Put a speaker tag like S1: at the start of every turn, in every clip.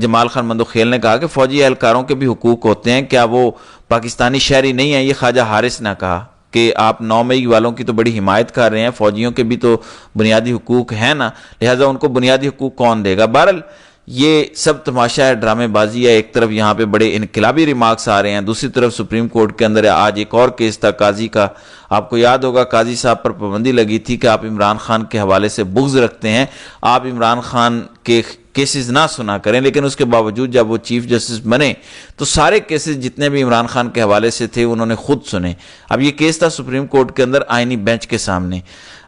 S1: جمال خان مندوخیل نے کہا کہ فوجی اہلکاروں کے بھی حقوق ہوتے ہیں، کیا وہ پاکستانی شہری نہیں ہیں؟ یہ خواجہ حارث نے کہا کہ آپ 9 مئی والوں کی تو بڑی حمایت کر رہے ہیں، فوجیوں کے بھی تو بنیادی حقوق ہیں نا، لہٰذا ان کو بنیادی حقوق کون دے گا؟ بہرحال یہ سب تماشا ہے، ڈرامے بازی ہے۔ ایک طرف یہاں پہ بڑے انقلابی ریمارکس آ رہے ہیں، دوسری طرف سپریم کورٹ کے اندر آج ایک اور کیس تھا قاضی کا، آپ کو یاد ہوگا قاضی صاحب پر پابندی لگی تھی کہ آپ عمران خان کے حوالے سے بغض رکھتے ہیں، آپ عمران خان کے کیسز نہ سنا کریں، لیکن اس کے باوجود جب وہ چیف جسٹس بنے تو سارے کیسز جتنے بھی عمران خان کے حوالے سے تھے انہوں نے خود سنے۔ اب یہ کیس تھا سپریم کورٹ کے اندر آئینی بینچ کے سامنے۔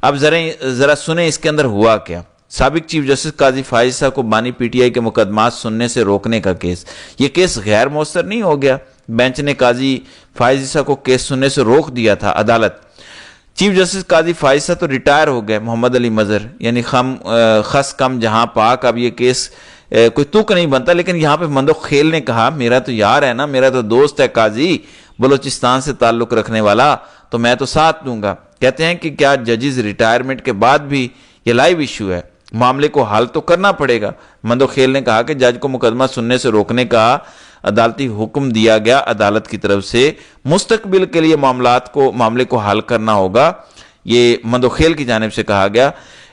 S1: اب ذرا سنیں اس کے اندر ہوا کیا۔ سابق چیف جسٹس قاضی فائز صاحب کو بانی پی ٹی آئی کے مقدمات سننے سے روکنے کا کیس، یہ کیس غیر مؤثر نہیں ہو گیا، بینچ نے قاضی فائز صاحب کو کیس سننے سے روک دیا تھا۔ عدالت چیف جسٹس قاضی فائز صاحب تو ریٹائر ہو گئے، محمد علی مظہر یعنی خس کم جہاں پاک، اب یہ کیس کوئی تک نہیں بنتا، لیکن یہاں پہ مندوخیل نے کہا میرا تو یار ہے نا، میرا تو دوست ہے قاضی، بلوچستان سے تعلق رکھنے والا، تو میں تو ساتھ دوں گا۔ کہتے ہیں کہ کیا ججز ریٹائرمنٹ کے بعد بھی یہ لائیو ایشو ہے، معاملے کو حل تو کرنا پڑے گا۔ مندوخیل نے کہا کہ جج کو مقدمہ سننے سے روکنے کا عدالتی حکم دیا گیا، عدالت کی طرف سے مستقبل کے لیے معاملے کو حل کرنا ہوگا، یہ مندوخیل کی جانب سے کہا گیا۔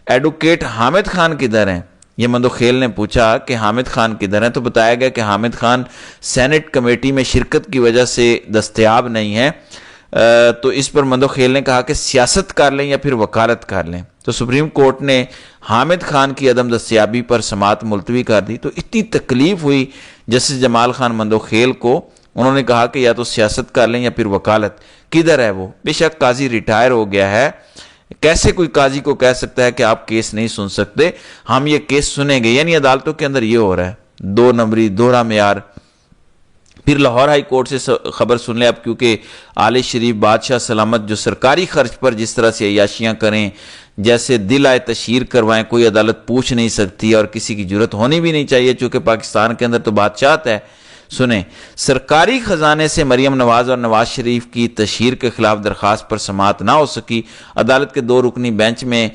S1: ایڈوکیٹ حامد خان کدھر ہیں؟ یہ مندوخیل نے پوچھا کہ حامد خان کدھر ہیں، تو بتایا گیا کہ حامد خان سینٹ کمیٹی میں شرکت کی وجہ سے دستیاب نہیں ہے۔ تو اس پر مندوخیل نے کہا کہ سیاست کر لیں یا پھر وکالت کر لیں، تو سپریم کورٹ نے حامد خان کی عدم دستیابی پر سماعت ملتوی کر دی۔ تو اتنی تکلیف ہوئی جسٹس جمال خان مندوخیل کو، انہوں نے کہا کہ یا تو سیاست کر لیں یا پھر وکالت۔ کدھر ہے وہ؟ بے شک قاضی ریٹائر ہو گیا ہے، کیسے کوئی قاضی کو کہہ سکتا ہے کہ آپ کیس نہیں سن سکتے، ہم یہ کیس سنیں گے؟ یعنی عدالتوں کے اندر یہ ہو رہا ہے، 2 نمبری، دوہرا معیار۔ پھر لاہور ہائی کورٹ سے خبر سن لیں اب، کیونکہ آل شریف بادشاہ سلامت جو سرکاری خرچ پر جس طرح سے عیاشیاں کریں، جیسے دل آئے تشہیر کروائیں، کوئی عدالت پوچھ نہیں سکتی اور کسی کی جرت ہونی بھی نہیں چاہیے، چونکہ پاکستان کے اندر تو بادشاہت ہے۔ سنیں، سرکاری خزانے سے مریم نواز اور نواز شریف کی تشہیر کے خلاف درخواست پر سماعت نہ ہو سکی، عدالت کے 2 رکنی بینچ میں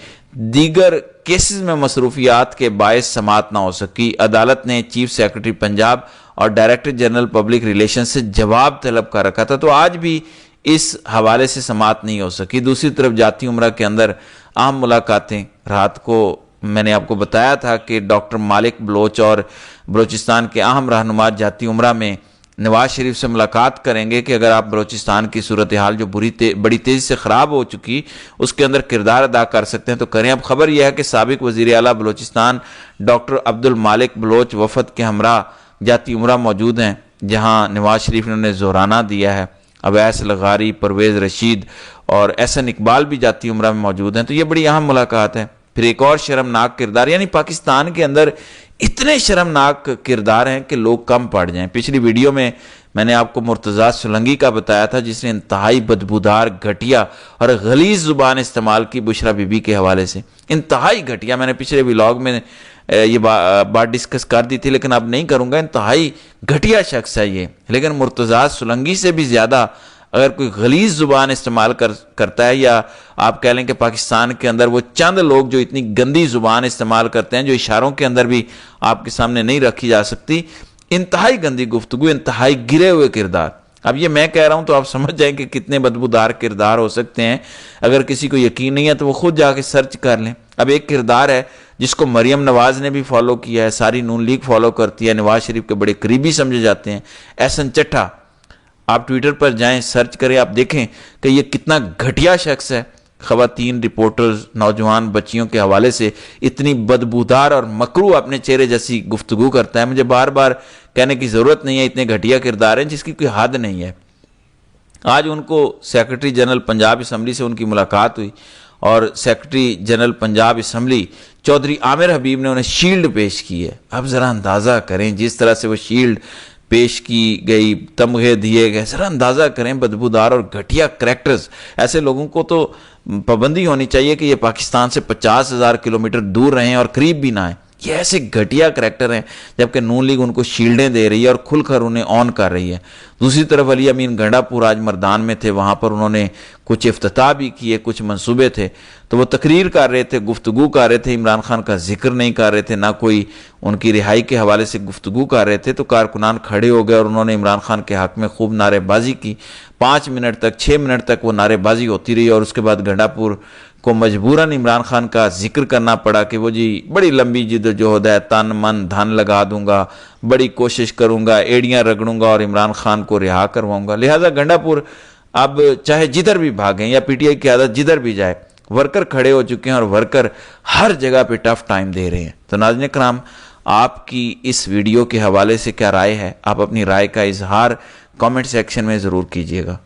S1: دیگر کیسز میں مصروفیات کے باعث سماعت نہ ہو سکی۔ عدالت نے چیف سیکرٹری پنجاب اور ڈائریکٹر جنرل پبلک ریلیشن سے جواب طلب کر رکھا تھا، تو آج بھی اس حوالے سے سماعت نہیں ہو سکی۔ دوسری طرف جاتی عمرہ کے اندر اہم ملاقاتیں، رات کو میں نے آپ کو بتایا تھا کہ ڈاکٹر مالک بلوچ اور بلوچستان کے اہم رہنما جاتی عمرہ میں نواز شریف سے ملاقات کریں گے کہ اگر آپ بلوچستان کی صورتحال جو بڑی تیزی سے خراب ہو چکی اس کے اندر کردار ادا کر سکتے ہیں تو کریں۔ اب خبر یہ ہے کہ سابق وزیر اعلیٰ بلوچستان ڈاکٹر عبد المالک بلوچ وفد کے ہمراہ جاتی عمرہ موجود ہیں، جہاں نواز شریف نے انہیں زورانہ دیا ہے۔ اویس لغاری، پرویز رشید اور احسن اقبال بھی جاتی عمرہ میں موجود ہیں، تو یہ بڑی اہم ملاقات ہے۔ پھر ایک اور شرمناک کردار، یعنی پاکستان کے اندر اتنے شرمناک کردار ہیں کہ لوگ کم پڑ جائیں۔ پچھلی ویڈیو میں نے آپ کو مرتضیٰ سولنگی کا بتایا تھا، جس نے انتہائی بدبودار، گھٹیا اور غلیظ زبان استعمال کی بشرا بی بی کے حوالے سے، انتہائی گھٹیا۔ میں نے پچھلے ولاگ میں یہ بات ڈسکس کر دی تھی، لیکن اب نہیں کروں گا۔ انتہائی گھٹیا شخص ہے یہ، لیکن مرتضیٰ سولنگی سے بھی زیادہ اگر کوئی غلیظ زبان استعمال کرتا ہے، یا آپ کہہ لیں کہ پاکستان کے اندر وہ چند لوگ جو اتنی گندی زبان استعمال کرتے ہیں جو اشاروں کے اندر بھی آپ کے سامنے نہیں رکھی جا سکتی، انتہائی گندی گفتگو، انتہائی گرے ہوئے کردار۔ اب یہ میں کہہ رہا ہوں تو آپ سمجھ جائیں کہ کتنے بدبودار کردار ہو سکتے ہیں۔ اگر کسی کو یقین نہیں ہے تو وہ خود جا کے سرچ کر لیں۔ اب ایک کردار ہے جس کو مریم نواز نے بھی فالو کیا ہے، ساری نون لیگ فالو کرتی ہے، نواز شریف کے بڑے قریبی سمجھے جاتے ہیں، احسن چٹھا۔ آپ ٹویٹر پر جائیں، سرچ کریں، آپ دیکھیں کہ یہ کتنا گھٹیا شخص ہے۔ خواتین رپورٹرز، نوجوان بچیوں کے حوالے سے اتنی بدبودار اور مکروہ اپنے چہرے جیسی گفتگو کرتا ہے۔ مجھے بار بار کہنے کی ضرورت نہیں ہے، اتنے گھٹیا کردار ہیں جس کی کوئی حد نہیں ہے۔ آج ان کو سیکرٹری جنرل پنجاب اسمبلی سے ان کی ملاقات ہوئی، اور secretary general Punjab assembly Chaudhry Aamir Habib نے انہیں شیلڈ پیش کی ہے۔ اب ذرا اندازہ کریں جس طرح سے وہ شیلڈ پیش کی گئی، تمغے دیے گئے، ذرا اندازہ کریں بدبودار اور گھٹیا کریکٹرز۔ ایسے لوگوں کو تو پابندی ہونی چاہیے کہ یہ پاکستان سے 50,000 کلومیٹر دور رہیں اور قریب بھی نہ آئیں۔ یہ ایسے گھٹیا کریکٹر ہیں، جبکہ نون لیگ ان کو شیلڈیں دے رہی ہے اور کھل کر انہیں آن کر رہی ہے۔ دوسری طرف علی امین گنڈا پور آج مردان میں تھے، وہاں پر انہوں نے کچھ افتتاح بھی کیے، کچھ منصوبے تھے، تو وہ تقریر کر رہے تھے، گفتگو کر رہے تھے، عمران خان کا ذکر نہیں کر رہے تھے، نہ کوئی ان کی رہائی کے حوالے سے گفتگو کر رہے تھے، تو کارکنان کھڑے ہو گئے اور انہوں نے عمران خان کے حق میں خوب نعرے بازی کی۔ 5 منٹ تک 6 منٹ تک وہ نعرے بازی ہوتی رہی، اور اس کے بعد گنڈا پور کو مجبوراً عمران خان کا ذکر کرنا پڑا کہ وہ جی بڑی لمبی جدوجہد ہے، تن من دھن لگا دوں گا، بڑی کوشش کروں گا، ایڑیاں رگڑوں گا اور عمران خان کو رہا کرواؤں گا۔ لہٰذا گنڈا پور اب چاہے جدھر بھی بھاگیں یا پی ٹی آئی کی قیادت جدھر بھی جائے، ورکر کھڑے ہو چکے ہیں اور ورکر ہر جگہ پہ ٹف ٹائم دے رہے ہیں۔ تو ناظرین کرام، آپ کی اس ویڈیو کے حوالے سے کیا رائے ہے؟ آپ اپنی رائے کا اظہار کامنٹ سیکشن میں ضرور کیجیے گا۔